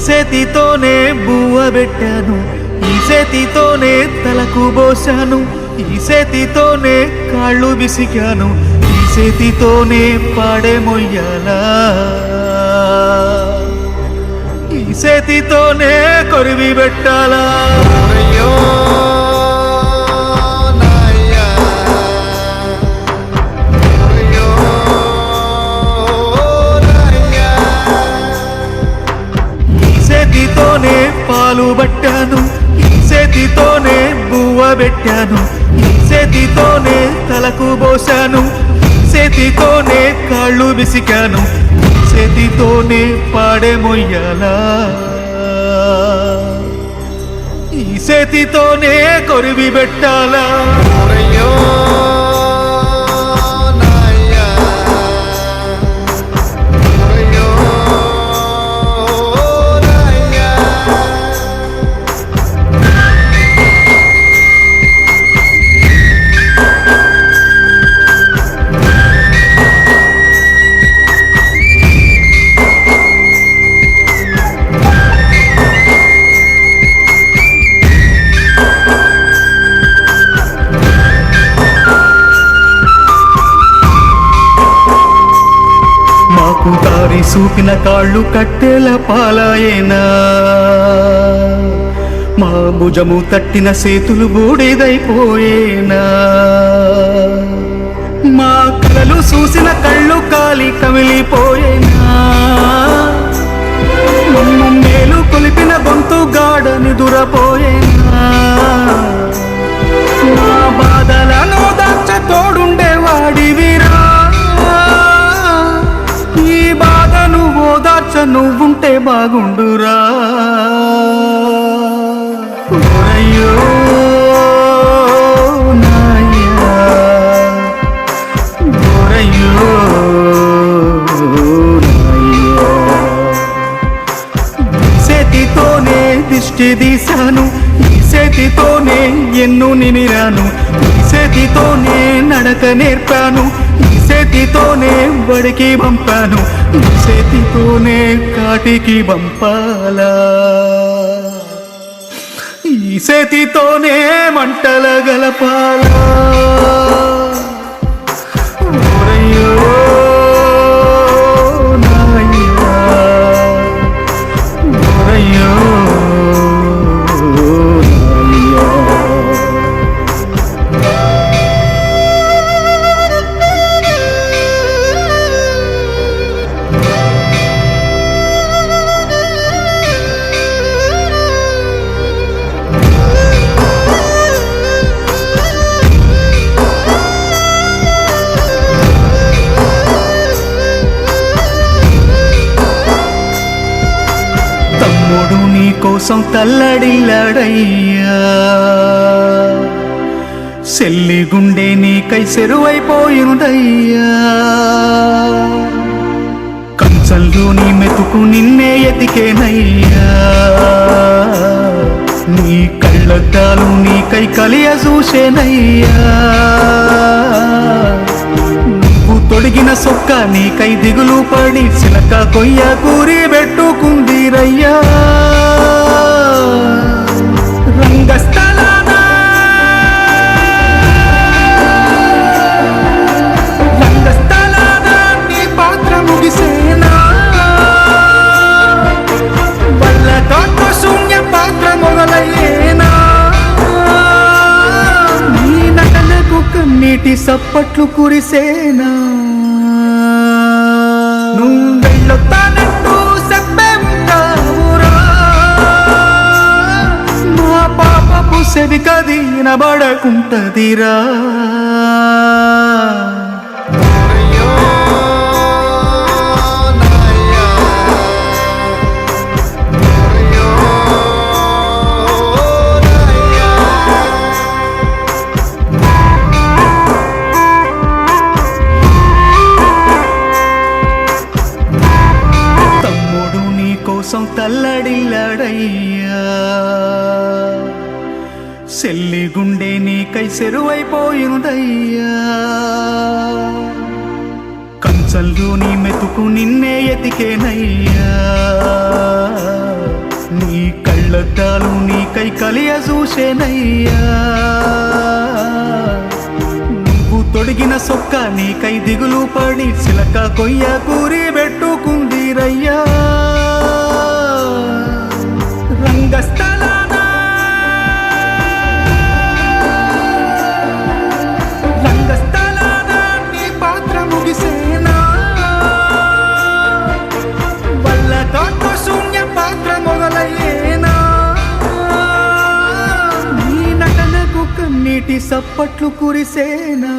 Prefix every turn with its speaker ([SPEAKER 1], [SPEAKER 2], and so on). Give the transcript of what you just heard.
[SPEAKER 1] చేతితోనే బువ్వ పెట్టాను, ఈ చేతితోనే తలకు పోసాను, ఈ చేతితోనే కాళ్ళు విసికాను, ఈ చేతితోనే పాడే మొయ్యాలా, ఈ చేతితోనే కొరివి పెట్టాలా. చేతితోనే పాలు పట్టాను, ఈ చేతితోనే బువ్వ పెట్టాను, ఈ చేతితోనే తలకు పోసాను, ఈ చేతితోనే కాళ్ళు విసికాను, ఈ చేతితోనే పాడే మొయ్యాలా, ఈ చేతితోనే కొరివి పెట్టాలా. దారి చూపిన కాళ్ళు కట్టెల పాలాయేనా, మా భుజము తట్టిన చేతులు బూడిదైపోయేనా, మా కలలు చూసిన కళ్ళు కాలి కమిలిపోయేనా, మమ్ము మేలు కొలిపిన గొంతు గాడని దురపోయేనా, మా బాధలను దాచ తోడుండేవాడివిరా, ఈ బాధను ఓదార్చ నువ్వుంటే బాగుండురా. ఓరయ్యో నాయ్యా, ఓరయ్యో నాయ్యా, చేతితోనే దిష్టి తీశాను, ఈ చేతితోనే ఎన్ను నిమిరాను, ఈ చేతితోనే నడక నేర్పాను, ఈ చేతితోనే బడికి పంపాను, ఈ చేతితోనే కాటికి పంపాలా, ఈ చేతితోనే మంటల గలపాలా. ఓరయ్యో నాయ్యా, ఓరయ్యో నాయ్యా. తమ్ముడు నీ కోసం తల్లడిల్లాడయ్యా, సెల్లి గుండె నీకై సెరువైపోయినదయ్యా, కంచంలో నీ మెతుకు నిన్నే ఎతికేనయ్యా, నీ కళ్ళద్దాలు నీకై కలియ చూసేనయ్యా, తొడిగిన సొక్క నీకై దిగులు పడి చిలక కొయ్య కూరి పెట్టుకుందిరయ్యా, రంగస్థలాన నీ పాత్ర ముగిసేనా, వల్ల కాట శూన్య పాత్ర మొదలయ్యేనా, నీ నటనకు కన్నీటి సప్పట్లు కురిసేనా, నువ్వెళ్ళొత్తానంటూ చెప్పే ఉంటావురా, మా పాపపు సెవి కది నబడకుంటదిరా. కోసం తల్లడిల్లాడయ్యా, సెల్లి గుండె నీకై సెరువైపోయినదయ్యా, కంచంలో నీ మెతుకు నిన్నే ఎతికేనయ్యా, గద్దాలు నీకై కలియ చూసేనయ్యా నువ్వు తొడిగిన సొక్క నీకై దిగులు పడి చిలక కొయ్య కూరి పెట్టుకుందిరయ్యా రంగస్థలాన నీ పాత్ర ముగిసేనా వల్లతో శూన్య పాత్ర మొదలయ్యేనా నీ నటనకు కన్నీటి సప్పట్లు కురిసేనా